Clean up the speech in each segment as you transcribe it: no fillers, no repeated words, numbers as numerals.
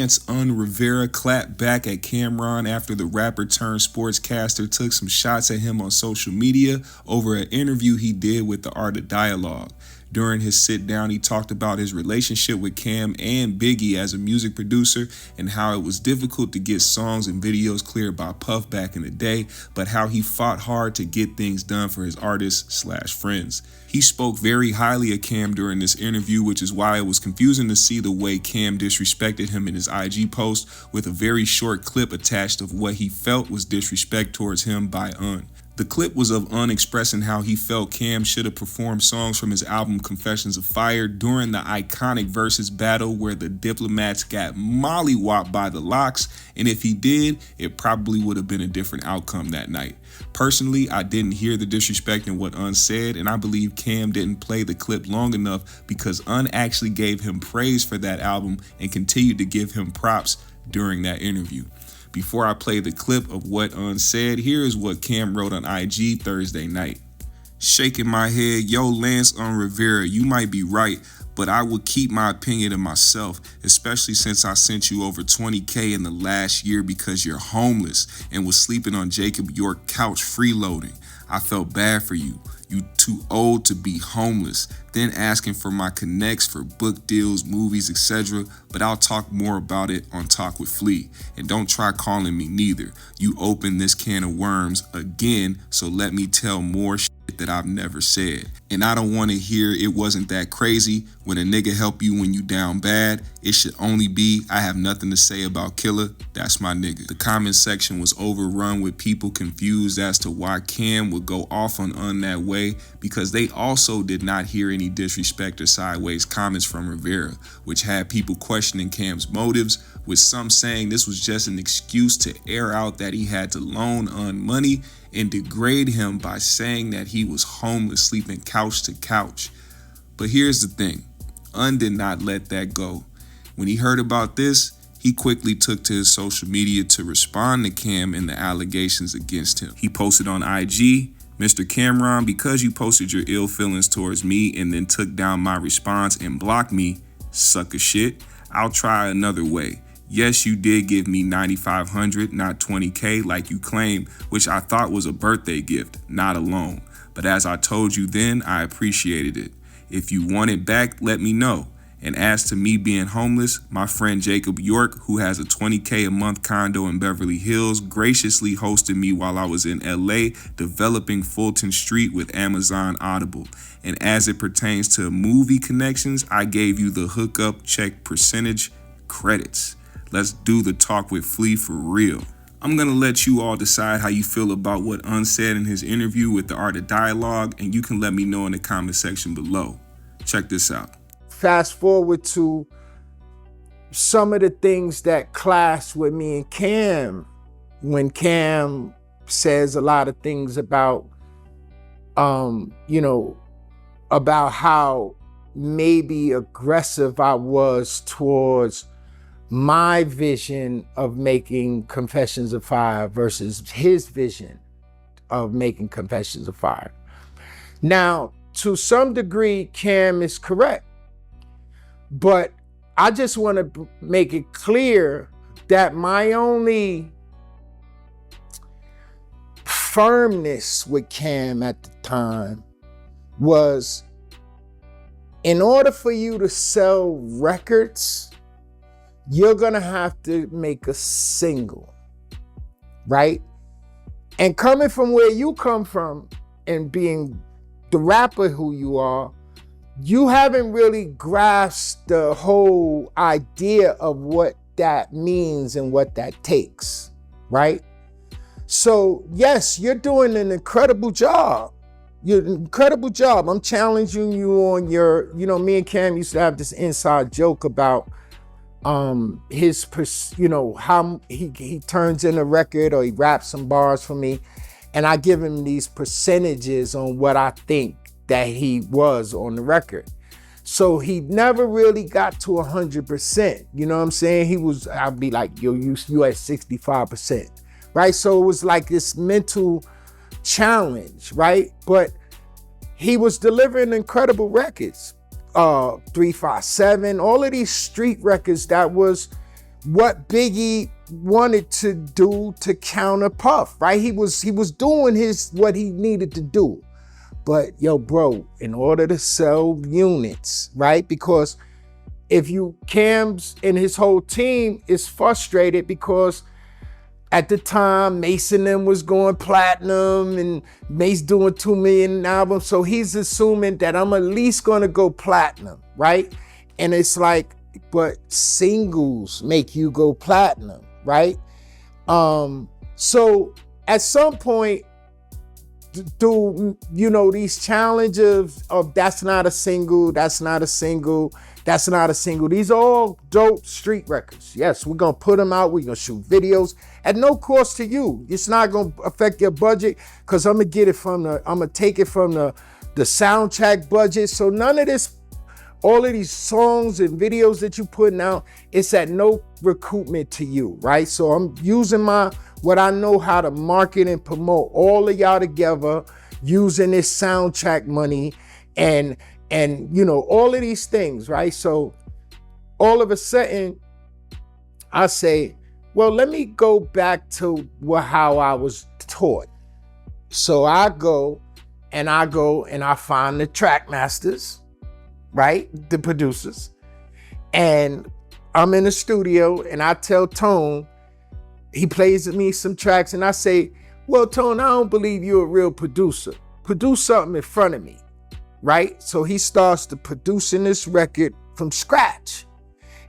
Lance Rivera clapped back at Camron after the rapper turned sportscaster took some shots at him on social media over an interview he did with The Art of Dialogue. During his sit down, he talked about his relationship with Cam and Biggie as a music producer and how it was difficult to get songs and videos cleared by Puff back in the day, but how he fought hard to get things done for his artists/friends. He spoke very highly of Cam during this interview, which is why it was confusing to see the way Cam disrespected him in his IG post with a very short clip attached of what he felt was disrespect towards him by Un. The clip was of Un expressing how he felt Cam should have performed songs from his album Confessions of Fire during the iconic versus battle where the Diplomats got mollywopped by the Locks, and if he did, it probably would have been a different outcome that night. Personally, I didn't hear the disrespect in what Un said, and I believe Cam didn't play the clip long enough because Un actually gave him praise for that album and continued to give him props during that interview. Before I play the clip of what Un said, here is what Cam wrote on IG Thursday night. Shaking my head, yo Lance Rivera, you might be right, but I would keep my opinion to myself, especially since I sent you over $20K in the last year because you're homeless and was sleeping on Jacob York couch freeloading. I felt bad for you. You too old to be homeless. Then asking for my connects for book deals, movies, etc. But I'll talk more about it on Talk with Flea. And don't try calling me neither. You opened this can of worms again, so let me tell more shit that I've never said. And I don't want to hear it wasn't that crazy. When a nigga help you when you down bad, it should only be I have nothing to say about Killer. That's my nigga. The comment section was overrun with people confused as to why Cam would go off on Un that way, because they also did not hear any disrespect or sideways comments from Rivera, which had people questioning Cam's motives, with some saying this was just an excuse to air out that he had to loan Un money and degrade him by saying that he was homeless, sleeping couch to couch. But here's the thing, Un did not let that go. When he heard about this, he quickly took to his social media to respond to Cam and the allegations against him. He posted on IG, Mr. Camron, because you posted your ill feelings towards me and then took down my response and blocked me, sucker shit, I'll try another way. Yes, you did give me $9,500, not $20K like you claim, which I thought was a birthday gift, not a loan. But as I told you then, I appreciated it. If you want it back, let me know. And as to me being homeless, my friend Jacob York, who has a $20K a month condo in Beverly Hills, graciously hosted me while I was in LA developing Fulton Street with Amazon Audible. And as it pertains to movie connections, I gave you the hookup check percentage credits. Let's do the Talk with Flea for real. I'm going to let you all decide how you feel about what Un said in his interview with The Art of Dialogue, and you can let me know in the comment section below. Check this out. Fast forward to some of the things that clash with me and Cam, when Cam says a lot of things about, about how maybe aggressive I was towards my vision of making Confessions of Fire versus his vision of making Confessions of Fire. Now, to some degree, Cam is correct, but I just want to make it clear that my only firmness with Cam at the time was, in order for you to sell records, you're gonna have to make a single, right? And coming from where you come from and being the rapper who you are, you haven't really grasped the whole idea of what that means and what that takes, right? So yes, you're doing an incredible job. You're an incredible job. I'm challenging you on your, me and Cam used to have this inside joke about how he turns in a record or he raps some bars for me, and I give him these percentages on what I think that he was on the record. So he never really got to 100%. You know what I'm saying? I'd be like, yo, you at 65%, right? So it was like this mental challenge, right? But he was delivering incredible records. 357, all of these street records that was what Biggie wanted to do to counter Puff, right? He was doing what he needed to do. But yo, bro, in order to sell units, right? Because if Cam's and his whole team is frustrated because at the time, Mason and them was going platinum and Mace doing 2 million albums. So he's assuming that I'm at least gonna go platinum, right? And it's like, but singles make you go platinum, right? So at some point, through, these challenges of that's not a single, that's not a single, that's not a single. These are all dope street records. Yes, we're gonna put them out. We're gonna shoot videos at no cost to you. It's not gonna affect your budget because I'm gonna take it from the soundtrack budget. So none of this, all of these songs and videos that you putting out, it's at no recoupment to you, right? So I'm using what I know how to market and promote all of y'all together using this soundtrack money and all of these things, right? So all of a sudden I say, well, let me go back to how I was taught. So I go and I find the track masters, right? The producers. And I'm in the studio and I tell Tone, he plays me some tracks and I say, well, Tone, I don't believe you're a real producer. Produce something in front of me, right? So he starts to producing this record from scratch.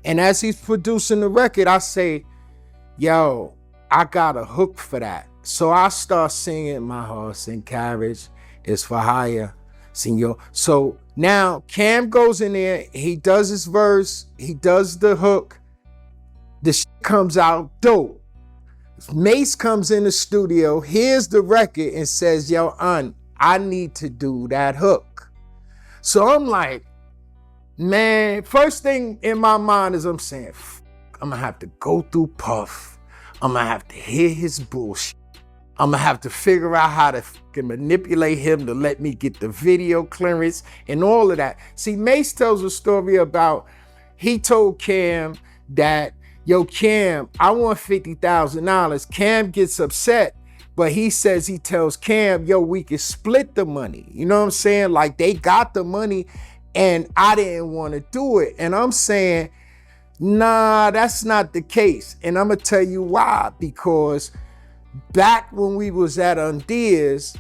And as he's producing the record, I say, yo, I got a hook for that. So I start singing, my horse and carriage is for hire, senor. So now Cam goes in there, he does his verse, he does the hook, the shit comes out dope. Mace comes in the studio, hears the record and says, yo, I need to do that hook. So I'm like, man, first thing in my mind is I'm saying, I'm gonna have to go through Puff. I'm gonna have to hear his bullshit. I'm gonna have to figure out how to manipulate him to let me get the video clearance and all of that. See, Mace tells a story about, he told Cam that, yo, Cam, I want $50,000. Cam gets upset, but he tells Cam, yo, we can split the money. You know what I'm saying? Like they got the money and I didn't want to do it. And I'm saying, nah, that's not the case. And I'm gonna tell you why, because back when we was at Undies,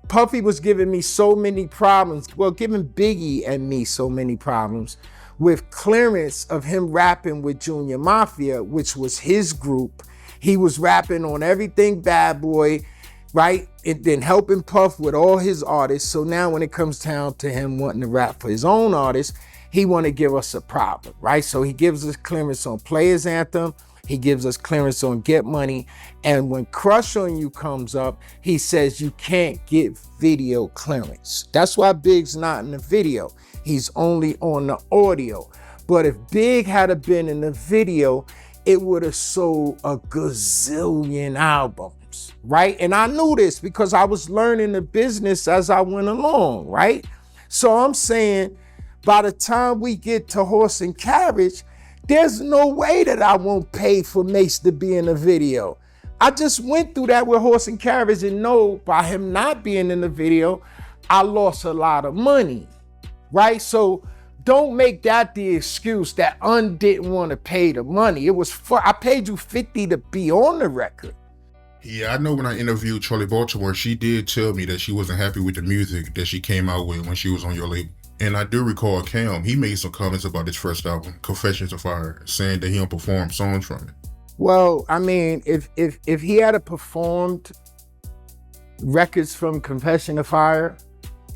Puffy was giving me so many problems, giving Biggie and me so many problems with clearance of him rapping with Junior Mafia, which was his group. He was rapping on everything Bad Boy, right? And then helping Puff with all his artists. So now when it comes down to him wanting to rap for his own artists, he want to give us a problem, right? So he gives us clearance on Players Anthem. He gives us clearance on Get Money. And when Crush on You comes up, he says you can't get video clearance. That's why Big's not in the video. He's only on the audio. But if Big had been in the video, it would have sold a gazillion albums, right? And I knew this because I was learning the business as I went along, right? So I'm saying, by the time we get to Horse and Carriage, there's no way that I won't pay for Mace to be in the video. I just went through that with Horse and Carriage and know by him not being in the video, I lost a lot of money, right? So don't make that the excuse that didn't want to pay the money. It was I paid you $50 to be on the record. Yeah, I know when I interviewed Charlie Baltimore, she did tell me that she wasn't happy with the music that she came out with when she was on your label. And I do recall Cam, he made some comments about his first album, Confessions of Fire, saying that he don't perform songs from it. Well, I mean, if he had performed records from Confession of Fire,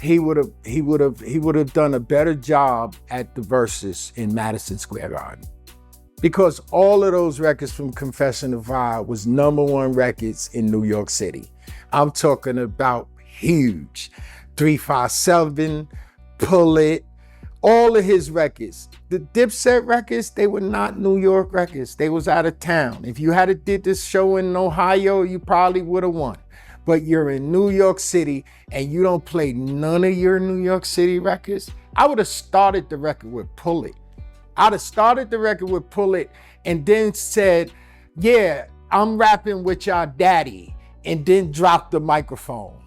he would have done a better job at the verses in Madison Square Garden. Because all of those records from Confession of Fire was #1 records in New York City. I'm talking about huge. 357, Pull It, all of his records. The Dipset records, they were not New York records. They was out of town. If you had did this show in Ohio, you probably would have won. But you're in New York City and you don't play none of your New York City records. I would have started the record with Pull It. I'd have started the record with Pull It and then said, yeah, I'm rapping with y'all daddy, and then dropped the microphone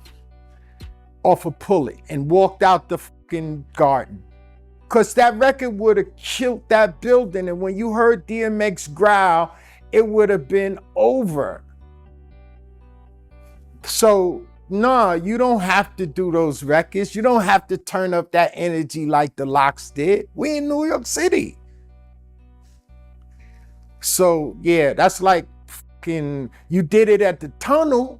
off of Pull It and walked out the fucking garden. Cause that record would have killed that building, and when you heard DMX growl, it would have been over. So, nah, you don't have to do those records. You don't have to turn up that energy like the Locks did. We in New York City. So, yeah, that's like fucking, you did it at the Tunnel.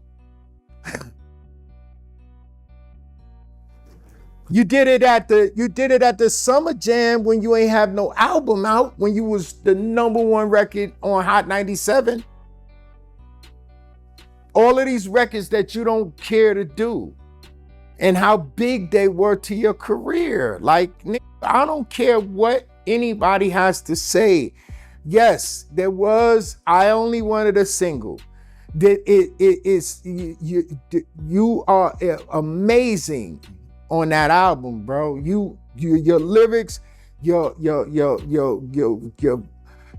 You did it at the Summer Jam when you ain't have no album out, when you was the #1 record on Hot 97. All of these records that you don't care to do, and how big they were to your career. Like, I don't care what anybody has to say. Yes, there was I Only Wanted a Single. That it is you are amazing on that album, bro. Your lyrics, your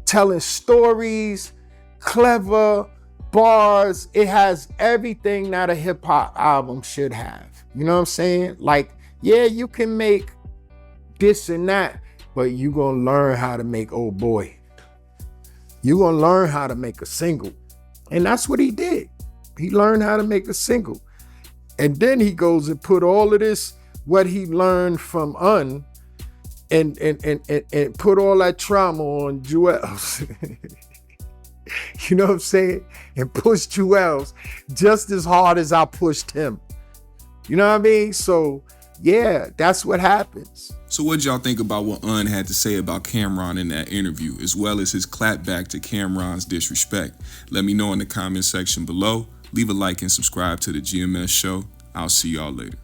telling stories, clever bars. It has everything that a hip hop album should have. You know what I'm saying? Like, yeah, you can make this and that, but you gonna learn how to make Old Boy. You gonna learn how to make a single. And that's what he did. He learned how to make a single. And then he goes and put all of this, what he learned from and put all that trauma on Juelz. You know what I'm saying? And push Juelz just as hard as I pushed him. You know what I mean? So yeah, that's what happens. So what y'all think about what had to say about Camron in that interview, as well as his clap back to Camron's disrespect? Let me know in the comment section below. Leave a like and subscribe to the GMS show. I'll see y'all later.